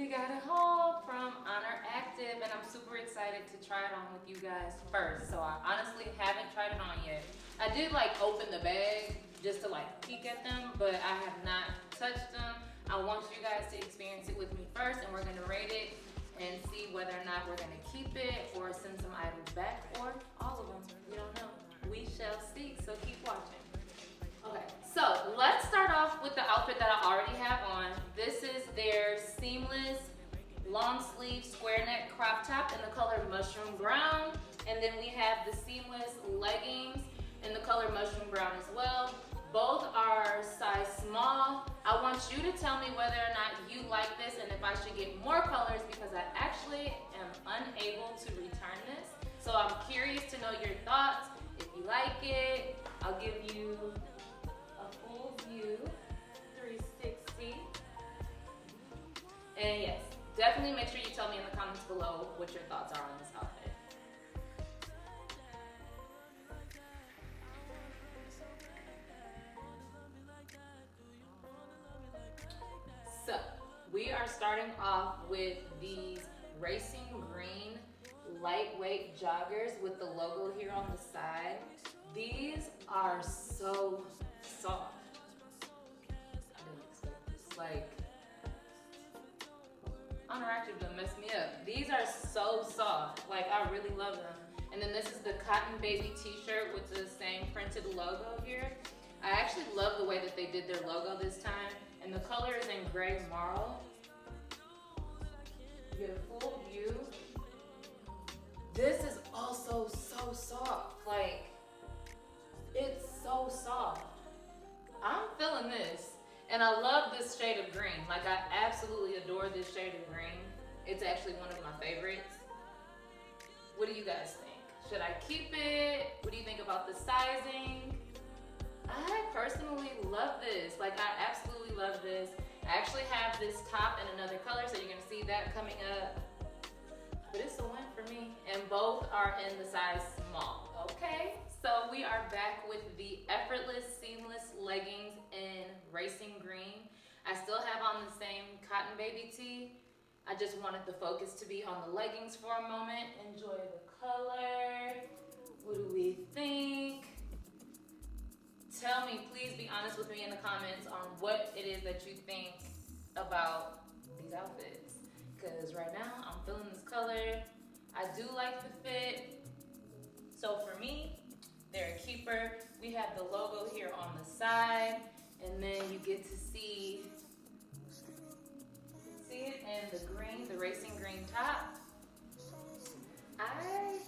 we got a haul from Oner Active, and I'm super excited to try it on with you guys first. So I honestly haven't tried it on yet. I did like open the bag just to like peek at them, but I have not touched them. I want you guys to experience it with me first, and we're gonna rate it and see whether or not we're gonna keep it or send some items back, or all of them. We don't know. We shall see, so keep watching. Okay, so let's start off with the outfit that I already have on. This is their seamless long sleeve square neck crop top in the color mushroom brown. And then we have the seamless leggings in the color mushroom brown as well. Both are size small. I want you to tell me whether or not you like this and if I should get more colors, because I actually am unable to return this. So I'm curious to know your thoughts. If you like it, I'll give you full view 360. And yes, definitely make sure you tell me in the comments below what your thoughts are on this outfit. So we are starting off with these racing green lightweight joggers with the logo here on the side. These are so soft. I didn't expect this. Like, Oner Active done messed me up. These are so soft. Like, I really love them. And then this is the cotton baby t-shirt with the same printed logo here. I actually love the way that they did their logo this time. And the color is in gray marl. You get a full view. This is also so soft. Like, it's so soft. I'm feeling this. And I love this shade of green. Like, I absolutely adore this shade of green. It's actually one of my favorites. What do you guys think? Should I keep it? What do you think about the sizing? I personally love this. Like, I absolutely love this. I actually have this top in another color, so you're gonna see that coming up. But it's a win for me. And both are in the size small. Okay, so we are back with the Effortless seamless leggings in racing green. I still have on the same cotton baby tee. I just wanted the focus to be on the leggings for a moment. Enjoy the color. What do we think? Tell me, please be honest with me in the comments on what it is that you think about these outfits. Because right now, I'm feeling this color. I do like the fit. So for me, they're a keeper. We have the logo here on the side. And then you get to see it in the green, the racing green top. I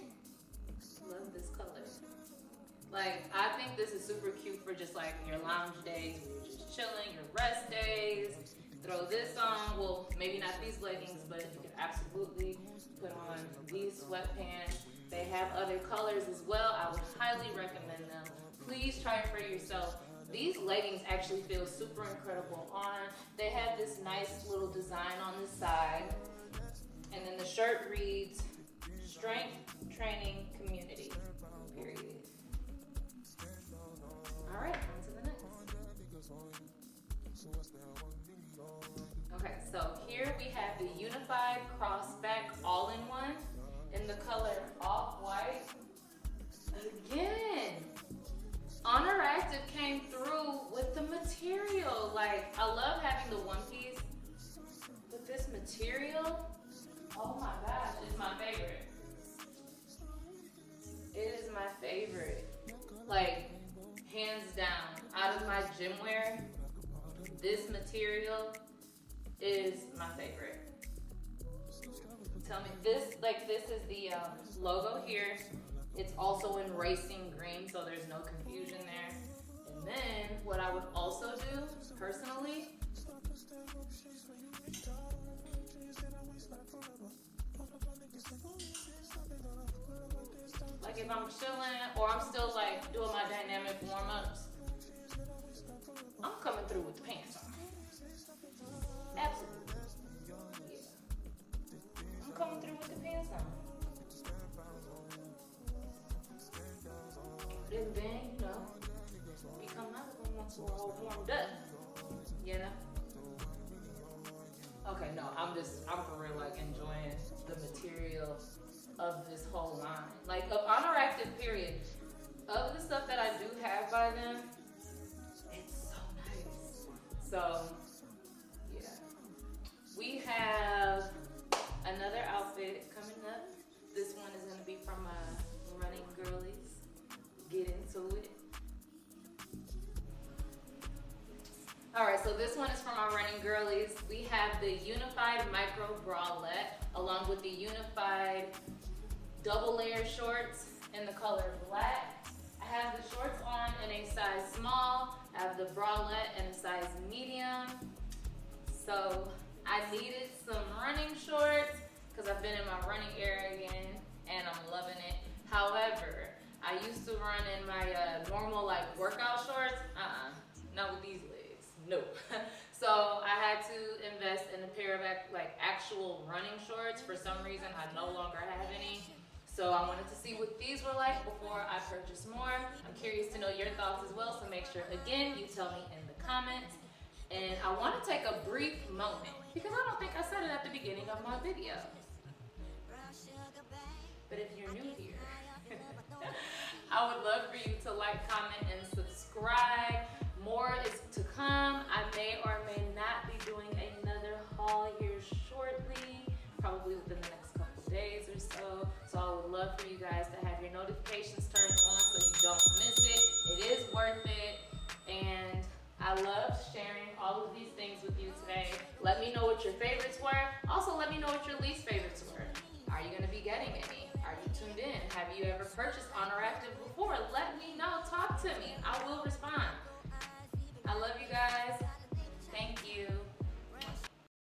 love this color. Like, I think this is super cute for just like your lounge days, where you're just chilling, your rest days. Throw this on, well, maybe not these leggings, but you can absolutely put on these sweatpants. They have other colors as well. I would highly recommend them. Please try it for yourself. These leggings actually feel super incredible on. They have this nice little design on the side. And then the shirt reads, Strength Training Community, period. All right, on to the next. Okay, so here we have the unified crossback all-in-one in the color off-white. Again, Oner Active came through with the material. Like, I love having the one piece, but this material, oh my gosh, it's my favorite. It is my favorite. Like, hands down, out of my gym wear, this material is my favorite. Tell me, this is the logo here. It's also in racing green, so there's no confusion there. And then what I would also do, personally, like if I'm chilling or I'm still like doing my dynamic warm-ups, I'm coming through with the pants on. Absolutely. Yeah. I'm coming through with the pants on. And then, you know, we come out once we're all warmed up. You know? Okay, no, I'm for real, like, enjoying the material of this whole line. Like, of Honor Active, period. Of the stuff that I do have by them, it's so nice. So, yeah. We have another outfit coming up. This one is gonna be from my running girlies. Get into it. All right, so this one is from our running girlies. We have the Unified Micro Bralette along with the Unified double layer shorts in the color black. I have the shorts on in a size small. I have the bralette in a size medium. So I needed some running shorts because I've been in my running era again and I'm loving it. However, I used to run in my normal like workout shorts. Not with these legs, no. So I had to invest in a pair of like actual running shorts. For some reason, I no longer have any. So I wanted to see what these were like before I purchase more. I'm curious to know your thoughts as well, so make sure, again, you tell me in the comments. And I want to take a brief moment, because I don't think I said it at the beginning of my video. But if you're new here, I would love for you to like, comment, and subscribe. More is to come. I may or may not be doing another haul here shortly, probably within the next couple days or so. So I would love for you guys to have your notifications turned on so you don't miss it. It is worth it. And I loved sharing all of these things with you today. Let me know what your favorites were. Also, let me know what your least favorites were. Are you going to be getting any? Are you tuned in? Have you ever purchased Honor Active before? Let me know. Talk to me.